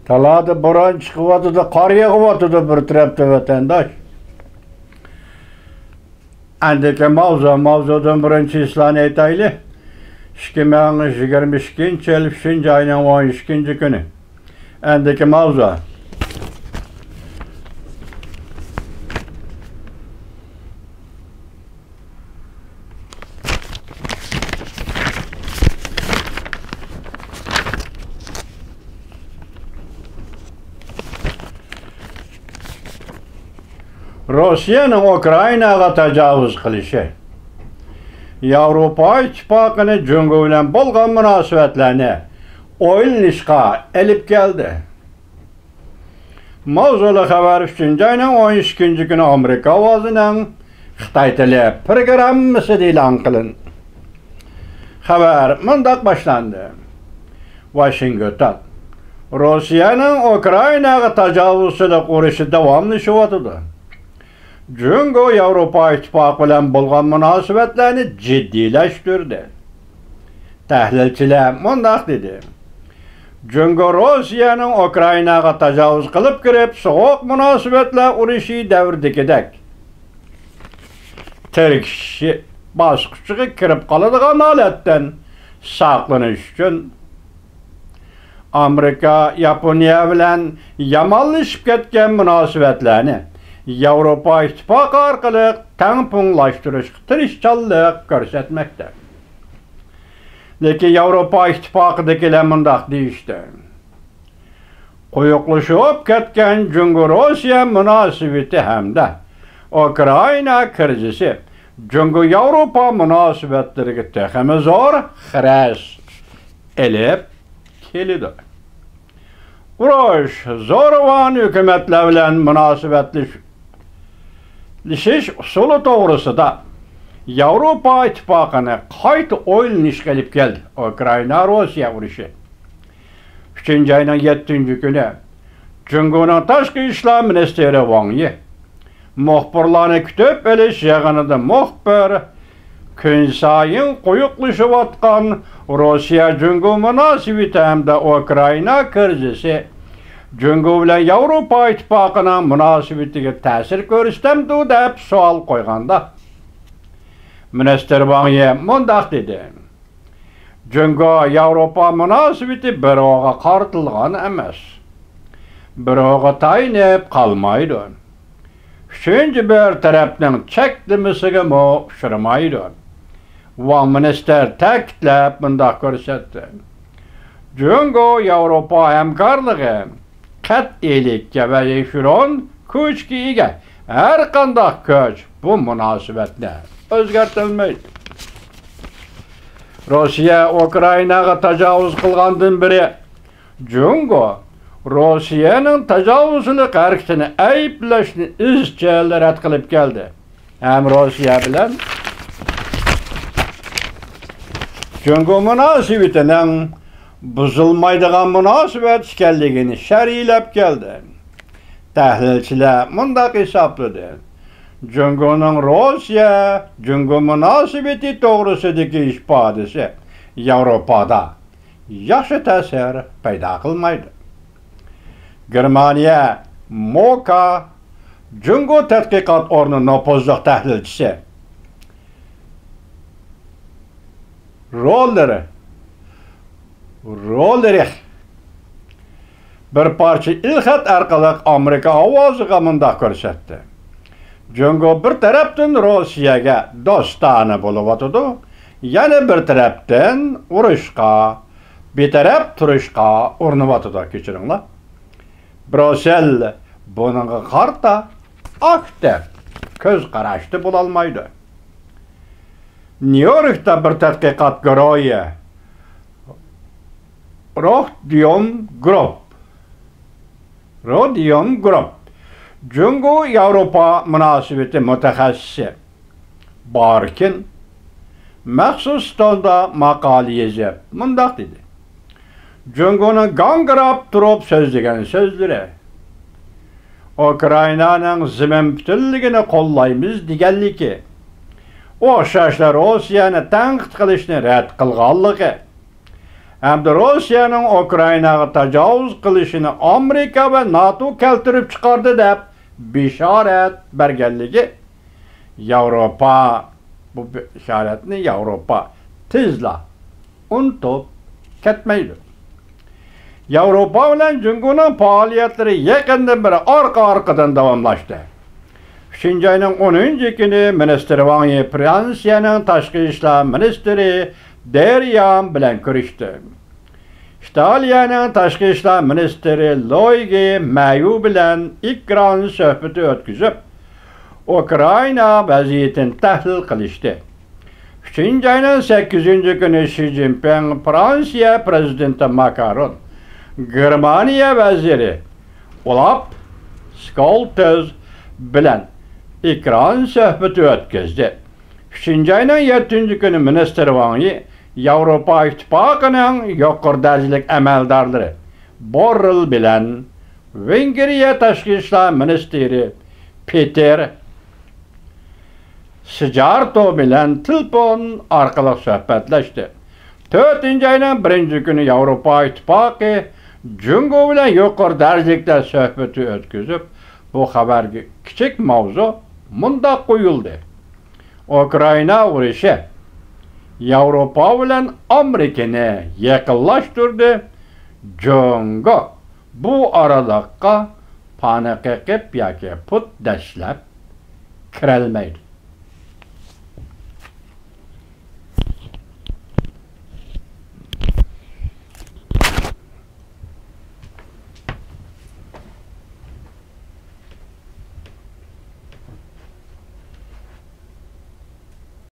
Talada boran çıkıvadı da kar yağıvadı da bir tarafta vatandaş. Andaki mavzudan birinci islan etaylı. 2022 yıl 5. ayının 12. günü. Andaki mavzu. Rusya'nın Ukrayna'ga tecavüz kılışı. Avrupa İttifakı'nın Cumhur bilen bolgan münasebetlerini oylashga elip geldi. Mavzulu haber 3. ayının 12. günü Amerika ovozunun Xitay tili programmasi e'lon qilindi. Haber mundaq başlandı. Washington. Rusya'nın Ukrayna'ga tecavüzçilik urushi davomlashyapti. Cumhur Avrupa İttifakı bilen bolgan münasebetlerini ciddileştirdi. Tahlilçiler mundaq dedi. Cumhur Rusya'nın Ukrayna'ga tecavüz kılıp kirip soğuk münasebetler uruşu devirdikidek. Türkiye baskıçıga kirip kalıdığan haletten saqlanış üçün Amerika, Yaponiya bilen yamanlaşıp ketken münasebetlerini Avrupa İttifakı arkalı tamponglaştırış tirişçallık görsetmekte. Lekin Avrupa İttifakıdakiler mundaq deyişdi. Quyuqlaşıp ketken Cumhur Rusya münasebeti hamda Ukrayna krizisi Cumhur Avrupa münasebetleri texmi zor xiras elip kelidi. Urush zorvan hükümetler bilen münasebetleşiş usulu toğrusida Avrupa İttifakı'na qayta oylanish gelip geldi. Ukrayna-Rusya uruşu. 3. ayının 7. günü Cumhur'un Tashqi ishlar ministeri Wang Yi muxbirlarni kutib olish yig'inida muxbir kun sayin quyuqlashayotgan Rusya Cumhur munosabati hamda Ukrayna krizisi Cumhur bilan Avrupa İttifakı'nın munosabatiga ta'sir ko'rsatamdi deb savol qo'yganda Minister Wang Yi mundaq dedi. Cumhur Avrupa munosabati birovga qartilgan emas. Birovga tayinib qalmaydi. Üçüncü bir tarafning cheklimisiga uchramaydi. Wang minister ta'kidlab mundaq ko'rsatdi. Cumhur Avrupa hamkorligi qat'iylikka va yashirin kuchga ega. Har qanday kuch bu munosabatni o'zgartirmaydi. Rusya Ukraynaga tecavüz qilgandan beri Cumhur Rusya'nın tecavüzçilik hareketini ayıplashni izchil rad qilib keldi. Hem Rusya bilan Cumhur munosabatining buzilmaydigan munosabat ekanligini sharhlab keldi. Tahlilchilar mundaq hisobladi. Cumhurning Rusya Cumhur munosabati to'g'risidagi ifodasi Yevropada yaxshi ta'sir paydo qilmaydi. Germaniya MOKA Cumhur tadqiqot o'rni nopozliq tahlilchisi Rollerich bir parcha ilxat orqali Amerika ovoziga mundaq ko'rsatdi. Cumhur bir tarafdan Rusiyaga do'stona bo'layotdi, yana bir tarafdan urushga, betaraf turishga urinyotdi. Kechiringlar. Brussel bununla qarta aktiv ko'z qarashda bo'lolmaydi. New Yorkda bir tadqiqot guruhi Rodium Group Cumhur Avrupa münasebeti mutaxassisi Barkin maxsus tonda maqola yozib mundaq dedi. Cumhur'un gangirab turib so'zlagan so'zlari Ukraynaning zimin butunligini qo'llaymiz deganligi, o'xshashlar Rossiyani tanqid qilishni rad qilganligi hamda Rossiyaning Ukrainaga tajovuz qilishini Amerika va NATO keltirib chiqardi deb bishorat berganligi Yevropa bu bishoratni Yevropa tezla unutib ketmaydi. Yevropa bilan Jungoning faoliyatlari yaqindan beri orqa-orqadan davomlashdi. 3-oyning 10-kuni ministr Wang Yi Fransiyaning tashqi ishlar ministri Deryan bilan ko'rishdi. Italiyaning tashqi ishlar ministri Luigi Mayu bilan ekran suhbati o'tkazib, Ukraina vaziyatini tahlil qilishdi. 3-oyning 8-kuni Xi Jinping Fransiya prezidenti Macron, Germaniya vaziri Olaf Scholz bilan ekran suhbati o'tkazdi. 3-oyning 7-kuni ministr Wang Yi Yevropa İttifaqıning yuqori darajalik amaldorlari Borrell bilan Vengriya tashqi ishlar ministri Peter Szijjarto bilan telefon orqali suhbatlashdi. 4-oyning 1-kuni Yevropa İttifaqı Jungo bilan yuqori darajalikda suhbati o'tkazib, bu xabarga kichik mavzu mundaq qo'yildi. Ukraina urushi Yevropa bilan Amerikani yaqinlashtirdi. Jungo bu aralıqqa paniqa qilib yoki put dashlab kirolmaydi.